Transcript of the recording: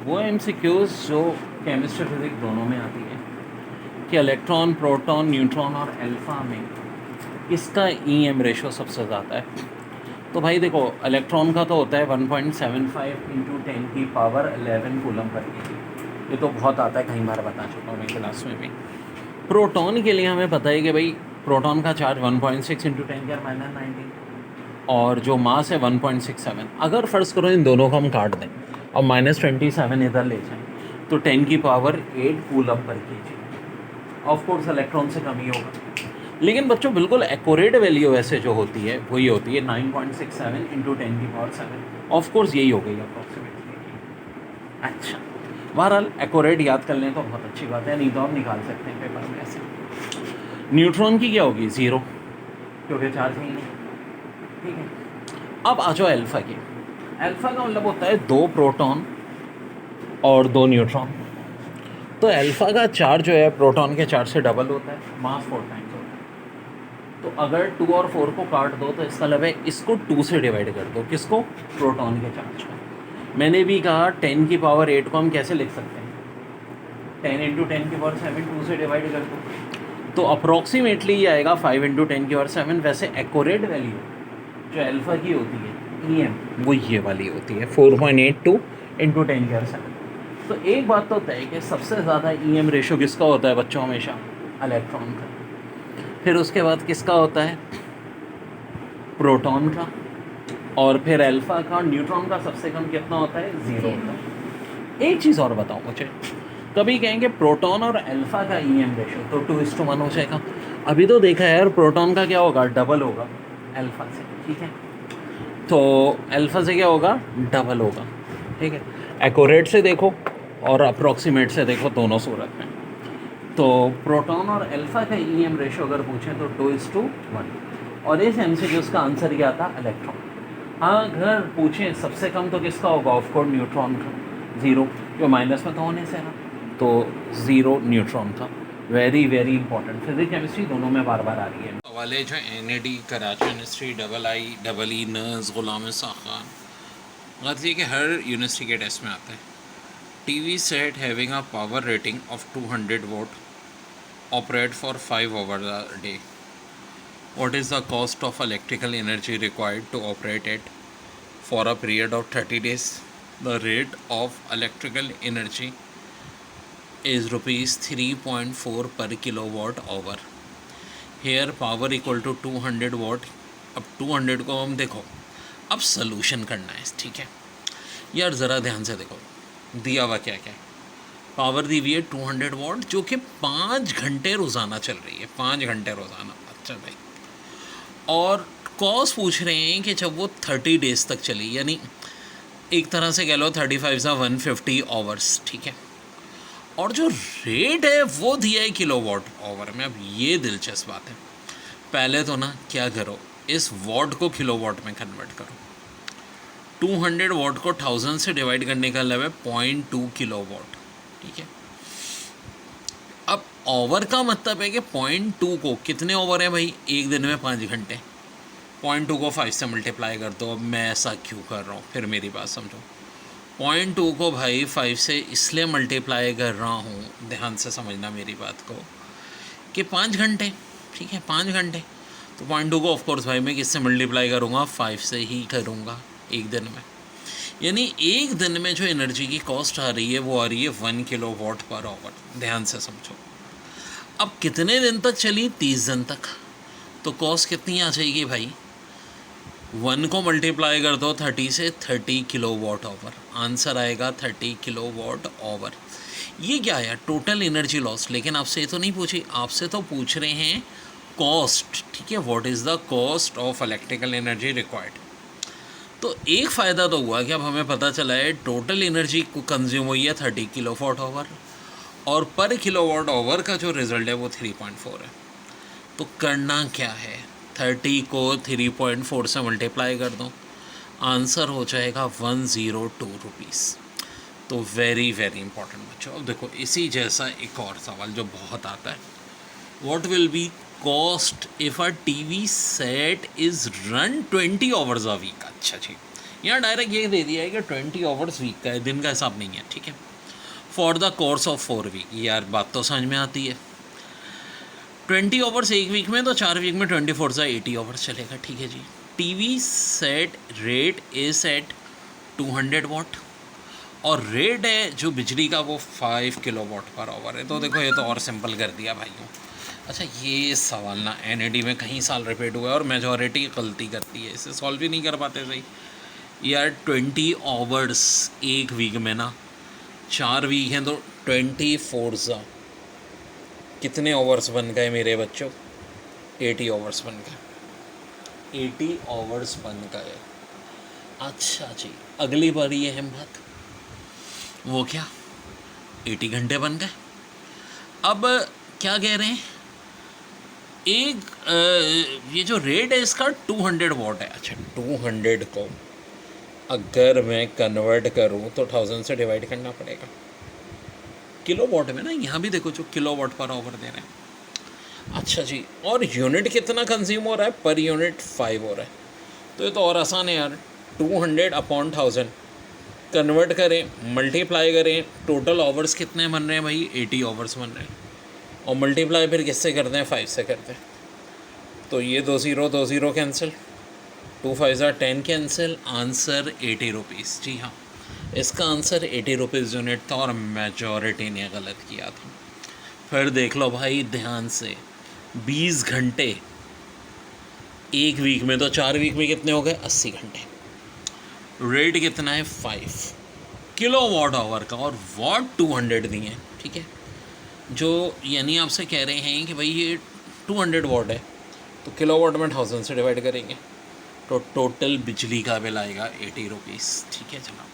वो एमसीक्यूज जो chemistry physics दोनों में आती है कि इलेक्ट्रॉन, प्रोटॉन, न्यूट्रॉन और अल्फा में किसका ईएम रेशो सबसे ज़्यादा है। तो भाई देखो, इलेक्ट्रॉन का तो होता है 1.75 इंटू 10⁻11 कूलम पर केजी। ये तो बहुत आता है, कई बार बता चुका हूँ मैं क्लास में भी। प्रोटॉन के लिए हमें पता है कि भाई प्रोटॉन का चार्ज 1.6 इंटू 10⁻19 और जो मास है 1.67। अगर फ़र्ज़ करो इन दोनों को हम काट दें और -27 इधर ले जाएं तो 10⁸ coulomb per KG. Of course electron से कम ही होगा, लेकिन बच्चों बिल्कुल एक्यूरेट वैल्यू वैसे जो होती है वही होती है 9.67 इंटू 10⁻7। ऑफ कोर्स यही हो गई अप्रॉक्सीमेटली। अच्छा, बहरहाल एक्यूरेट याद कर लें तो बहुत अच्छी बात है, नहीं तो आप निकाल सकते हैं पेपर में ऐसे। न्यूट्रॉन की क्या होगी? ज़ीरो, क्योंकि चार्ज ही नहीं। ठीक है, अब आ जाओ अल्फ़ा की। अल्फ़ा का मतलब होता है 2 प्रोटॉन और 2 न्यूट्रॉन। तो अल्फ़ा का चार्ज जो है प्रोटॉन के चार्ज से डबल होता है, मास 4 टाइम्स होता है। तो अगर 2 और 4 को काट दो तो इसका मतलब है इसको 2 से डिवाइड कर दो। किसको? प्रोटॉन के चार्ज को। मैंने भी कहा 10⁸ को हम कैसे लिख सकते हैं? 10 इंटू 10⁻7 2 से डिवाइड कर दो तो अप्रॉक्सीमेटली ये आएगा 5 इंटू 10⁻7। वैसे एक्यूरेट वैल्यू जो अल्फ़ा की होती है ईएम, वो ये वाली होती है 4.82 इंटू 10⁻7। तो एक बात तो तय है कि सबसे ज़्यादा ईएम रेशो किसका होता है बच्चों? हमेशा इलेक्ट्रॉन का। फिर उसके बाद किसका होता है? प्रोटॉन का। और फिर अल्फ़ा का। न्यूट्रॉन का सबसे कम कितना होता है? 0 होता है। एक चीज़ और बताओ मुझे, कभी कहेंगे प्रोटॉन और अल्फ़ा का ईएम रेशो तो 2:1 हो जाएगा। अभी तो देखा है यार, प्रोटॉन का क्या होगा? डबल होगा अल्फ़ा से। ठीक है, तो अल्फ़ा से क्या होगा? डबल होगा। ठीक है, एक्यूरेट से देखो और अप्रॉक्सीमेट से देखो, दोनों सूरत में। तो प्रोटॉन और अल्फ़ा का ईएम रेशो अगर पूछें तो 2:1। और इस एमसीक्यूज़ का आंसर क्या था? इलेक्ट्रॉन। हाँ, अगर पूछें सबसे कम तो किसका होगा? ऑफ कोर्स न्यूट्रॉन का, 0, जो माइनस में तो होने से ना, तो 0 न्यूट्रॉन का। Very very important, physics chemistry दोनों में बार बार आ रही है। सवाल जो NAD Karachi university II nurse Ghulam Khan, बात ये कि हर यूनिवर्सिटी के टेस्ट में आता है। TV set having a power rating of 200 vote operate for 5 hours a day. What is the cost of electrical energy required to operate it for a period of 30 days? The rate of electrical energy is rupees 3.4 per kilowatt hour. Here power equal to 200 watt. अब 200 को हम देखो, अब solution करना है। ठीक है यार, ज़रा ध्यान से देखो दिया हुआ क्या क्या है। पावर दी हुई है 200 वाट, जो कि 5 घंटे रोज़ाना चल रही है। 5 घंटे रोज़ाना। अच्छा भाई, और कॉस्ट पूछ रहे हैं कि जब वो 30 डेज़ तक चली, यानी एक तरह से कह लो 35 सा 150 आवर्स। ठीक है, और जो रेट है वो दिया है किलोवाट आवर में। अब ये दिलचस्प बात है, पहले तो ना क्या करो, इस वाट को किलोवाट में कन्वर्ट करो। 200 वाट को 1000 से डिवाइड करने का मतलब है 0.2 किलोवाट। ठीक है, अब ओवर का मतलब है कि 0.2 को कितने ओवर है भाई? एक दिन में 5 घंटे। 0.2 को 5 से मल्टीप्लाई कर दो। अब मैं ऐसा क्यों कर रहा हूँ, फिर मेरी बात समझो। 0.2 को भाई 5 से इसलिए मल्टीप्लाई कर रहा हूँ, ध्यान से समझना मेरी बात को, कि 5 घंटे। ठीक है, 5 घंटे। तो 0.2 को ऑफकोर्स भाई मैं किससे मल्टीप्लाई करूँगा? 5 से ही करूँगा एक दिन में। यानी एक दिन में जो एनर्जी की कॉस्ट आ रही है वो आ रही है 1 किलोवाट पर आवर। ध्यान से समझो। अब कितने दिन तक चली? 30 दिन तक। तो कॉस्ट कितनी आ जाएगी भाई? 1 को मल्टीप्लाई कर दो 30 से, 30 किलोवाट आवर। आंसर आएगा 30 किलोवाट आवर। ये क्या है? Total energy loss. लेकिन आपसे ये तो नहीं पूछी, आपसे तो पूछ रहे हैं कॉस्ट। ठीक है, what is the cost of electrical energy required. तो एक फ़ायदा तो हुआ कि अब हमें पता चला है टोटल एनर्जी को कंज्यूम हुई है 30 किलोवाट आवर, और पर किलोवाट आवर का जो रिज़ल्ट है वो 3.4 है। तो करना क्या है? 30 को 3.4 से मल्टीप्लाई कर दो, आंसर हो जाएगा 102 रुपीज़। तो वेरी वेरी इंपॉर्टेंट बच्चों। अब देखो इसी जैसा एक और सवाल जो बहुत आता है, what will be cost if a TV set is run 20 hours a week. अच्छा जी, यहाँ डायरेक्ट ये दे दिया है कि 20 आवर्स वीक का है, दिन का हिसाब नहीं है, ठीक है। For the course of 4 week, यार बात तो समझ में आती है। 20 आवर्स एक वीक में, तो 4 वीक में 24 से 80 आवर्स चलेगा, ठीक है जी। TV set rate is at 200 watt, और रेट है जो बिजली का वो 5 किलोवाट पर आवर है। तो देखो ये तो और सिंपल कर दिया भाइयों। अच्छा, ये सवाल ना एनईडी में कहीं साल रिपीट हुआ है और मेजॉरिटी गलती करती है, इसे सॉल्व ही नहीं कर पाते सही यार। 20 आवर्स एक वीक में ना, 4 वीक हैं तो 24 कितने आवर्स बन गए मेरे बच्चों? 80 आवर्स बन गए, 80 आवर्स बन गए। अच्छा जी, अगली बार ये हिम्मत, वो क्या 80 घंटे बन गए। अब क्या कह रहे हैं, ये जो रेट है इसका 200 वाट है। अच्छा, 200 को अगर मैं कन्वर्ट करूं तो 1000 से डिवाइड करना पड़ेगा किलो वाट में ना, यहाँ भी देखो जो किलो वाट पर आवर दे रहे हैं। अच्छा जी, और यूनिट कितना कंज्यूम हो रहा है? पर यूनिट 5 हो रहा है। तो ये तो और आसान है यार, 200 अपॉन 1000 कन्वर्ट करें, मल्टीप्लाई करें, टोटल आवर्स कितने बन रहे हैं भाई? 80 आवर्स बन रहे हैं, और मल्टीप्लाई फिर किससे करते हैं? 5 से करते हैं। तो ये 2 0 कैंसिल, 2 5 10 कैंसिल, आंसर 80 रुपीज़। जी हाँ, इसका आंसर 80 रुपीज़ यूनिट था और मेजॉरिटी ने गलत किया था। फिर देख लो भाई ध्यान से, 20 घंटे एक वीक में, तो 4 वीक में कितने हो गए? 80 घंटे। रेट कितना है? 5 किलो वाट आवर का, और वाट 200 दिए हैं, ठीक है। जो यानी आपसे कह रहे हैं कि भाई ये 200 वाट है, तो किलो वाट में 1000 से डिवाइड करेंगे, तो टोटल बिजली का बिल आएगा 80 रुपीज़, ठीक है जनाब।